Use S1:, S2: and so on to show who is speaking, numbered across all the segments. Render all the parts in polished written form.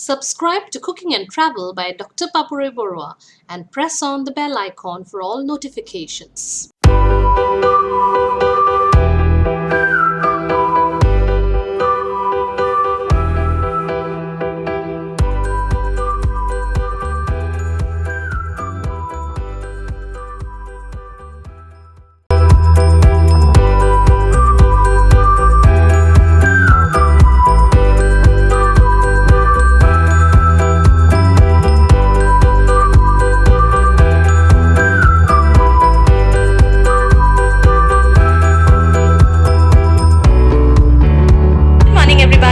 S1: Subscribe to Cooking and Travel by Dr. Papure Borua and press on the bell icon for all notifications.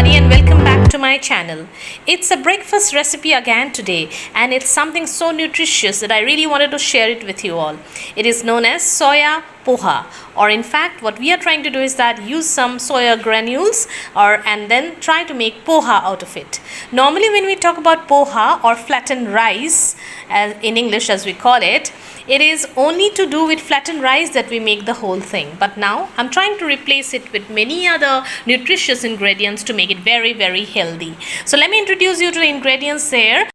S2: And welcome back to my channel. It's a breakfast recipe again today, and it's something so nutritious that I really wanted to share it with you all. It is known as Soya Poha, or in fact what we are trying to do is that use some soya granules and then try to make poha out of it. Normally when we talk about poha or flattened rice, as in English as we call it, it is only to do with flattened rice that we make the whole thing. But now I'm trying to replace it with many other nutritious ingredients to make it very, very healthy. So let me introduce you to the ingredients there.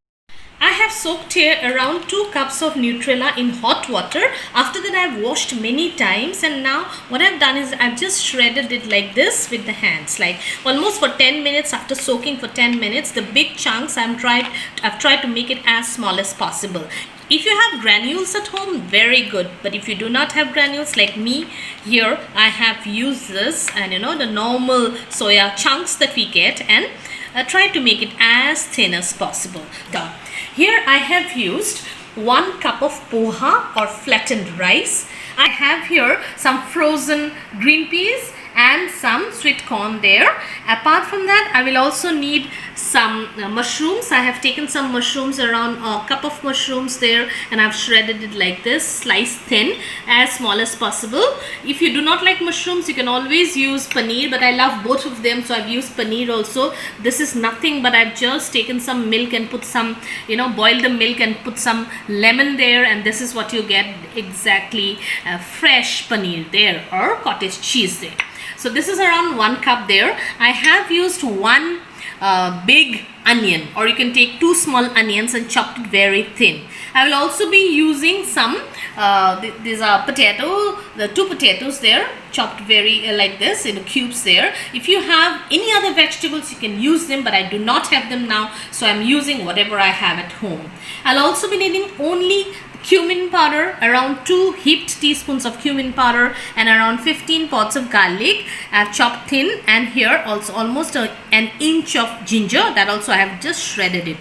S2: I have soaked here around 2 cups of Nutrella in hot water. After that I've washed many times, and now what I've done is I've just shredded it like this with the hands, like almost for 10 minutes. After soaking for 10 minutes, the big chunks I've tried to make it as small as possible. If you have granules at home, very good, but if you do not have granules like me, here I have used this and the normal soya chunks that we get, and try to make it as thin as possible. Now, here I have used 1 cup of poha or flattened rice. I have here some frozen green peas and some sweet corn there. Apart from that, I will also need some mushrooms. I have taken some mushrooms, around a cup of mushrooms there, and I've shredded it like this, sliced thin, as small as possible. If you do not like mushrooms, you can always use paneer, but I love both of them, so I've used paneer also. This is nothing but I've just taken some milk and put some, boiled the milk and put some lemon there, and this is what you get exactly, fresh paneer there, or cottage cheese there. So this is around 1 cup there. I have used 1 big onion, or you can take 2 small onions and chopped it very thin. I will also be using some these are the 2 potatoes there, chopped very like this in cubes there. If you have any other vegetables, you can use them, but I do not have them now, so I'm using whatever I have at home. I'll also be needing only cumin powder, around 2 heaped teaspoons of cumin powder, and around 15 pods of garlic I've chopped thin, and here also almost an inch of ginger that also I have just shredded it.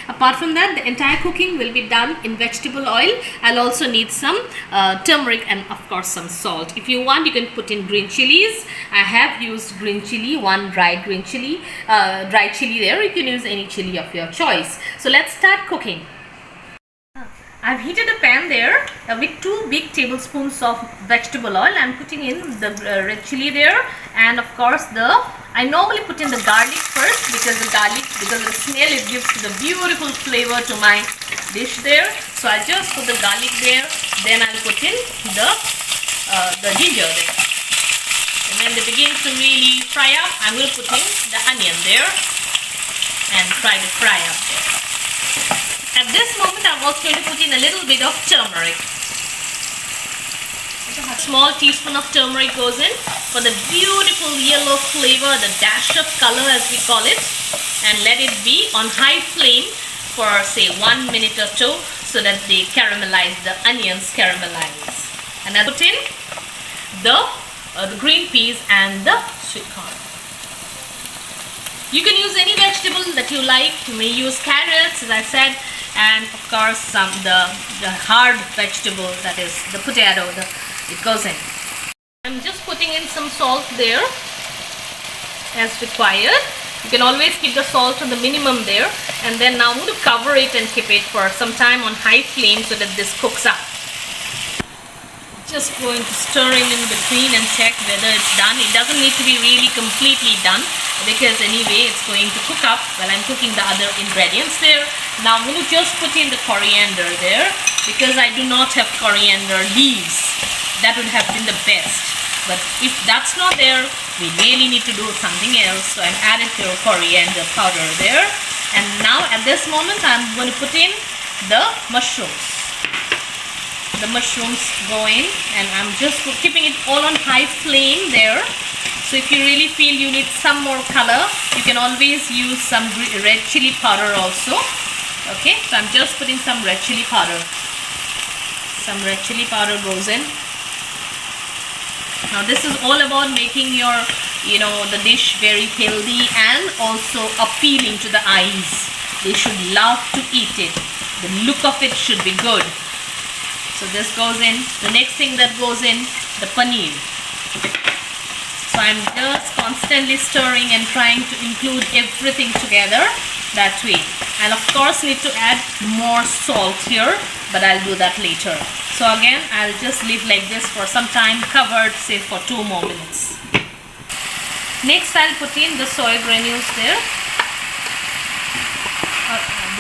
S2: Apart from that, the entire cooking will be done in vegetable oil. I'll also need some turmeric and of course some salt. If you want, you can put in green chilies. I have used green chili, 1 dry green chili, dry chili there. You can use any chili of your choice. So let's start cooking. I've heated a pan there with 2 big tablespoons of vegetable oil. I'm putting in the red chili there, and of course I normally put in the garlic first, because of the smell it gives the beautiful flavor to my dish there. So I just put the garlic there, then I'll put in the ginger there, and when they begin to really fry up, I will put in the onion there and try to fry up there. At this moment, I'm also going to put in a little bit of turmeric. A small teaspoon of turmeric goes in for the beautiful yellow flavor, the dash of color as we call it, and let it be on high flame for say 1 minute or 2, so that they caramelize, the onions caramelize. And I'll put in the green peas and the sweet corn. You can use any vegetable that you like. You may use carrots, as I said, and of course the hard vegetable, that is the potato, it goes in. I'm just putting in some salt there as required. You can always keep the salt to the minimum there, and then now I'm going to cover it and keep it for some time on high flame so that this cooks up. Just going to stir in between and check whether it's done. It doesn't need to be really completely done, because anyway it's going to cook up while I'm cooking the other ingredients there. Now I'm going to just put in the coriander there, because I do not have coriander leaves. That would have been the best, but if that's not there, we really need to do something else. So I'm added to coriander powder there, And now at this moment I'm going to put in the mushrooms. The mushrooms go in, and I'm just keeping it all on high flame there. So if you really feel you need some more color, you can always use some red chili powder also. Okay, so I'm just putting some red chili powder. Some red chili powder goes in. Now this is all about making your, the dish very healthy and also appealing to the eyes. They should love to eat it. The look of it should be good. So this goes in. The next thing that goes in, the paneer. So I'm just constantly stirring and trying to include everything together that way. I'll of course need to add more salt here, but I'll do that later. So again, I'll just leave like this for some time, covered, say for 2 more minutes. Next, I'll put in the soy granules there.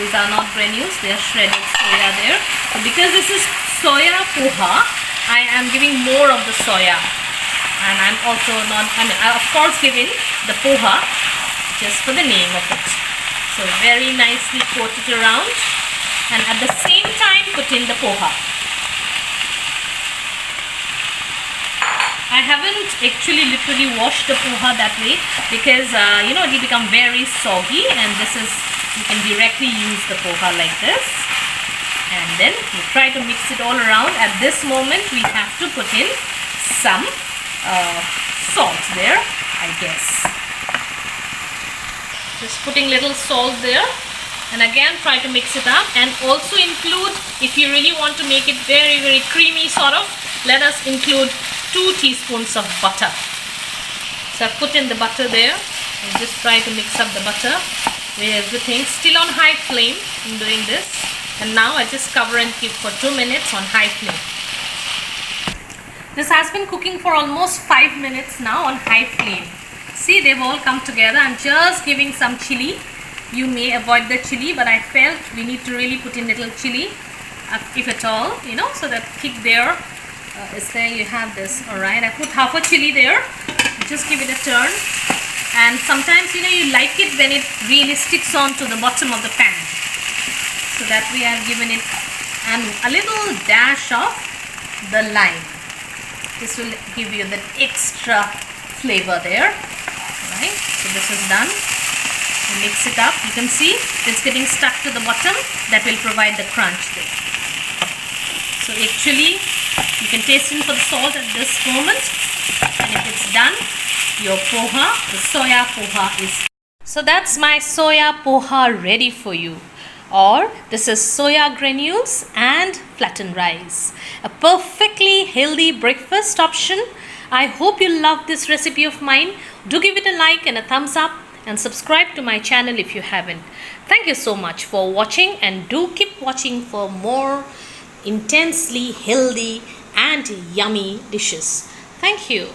S2: These are not granules, they are shredded soya there. So because this is soya poha, I am giving more of the soya. And I'm also not, I of course give in the poha just for the name of it. So very nicely coat it around, and at the same time put in the poha. I haven't actually literally washed the poha that way because it will become very soggy, and this is, you can directly use the poha like this. And then you try to mix it all around. At this moment we have to put in some salt there, I guess. Just putting little salt there, and again try to mix it up, and also include, if you really want to make it very, very creamy sort of, let us include 2 teaspoons of butter. So I've put in the butter there, and just try to mix up the butter with everything, still on high flame in doing this. And now I just cover and keep for 2 minutes on high flame. This has been cooking for almost 5 minutes now on high flame. See, they've all come together. I'm just giving some chilli. You may avoid the chilli, but I felt we need to really put in little chilli, if at all, so that kick there is there. You have this. Alright, I put half a chilli there. Just give it a turn. And sometimes, you like it when it really sticks on to the bottom of the pan. So that way I've given it, and a little dash of the lime. This will give you that extra flavor there. Right, so this is done. You mix it up. You can see it's getting stuck to the bottom. That will provide the crunch there. So actually, you can taste in for the salt at this moment. And if it's done, your poha, the soya poha is. So that's my soya poha ready for you. Or this is soya granules and flattened rice. A perfectly healthy breakfast option. I hope you love this recipe of mine. Do give it a like and a thumbs up, and subscribe to my channel if you haven't. Thank you so much for watching, and do keep watching for more intensely healthy and yummy dishes. Thank you.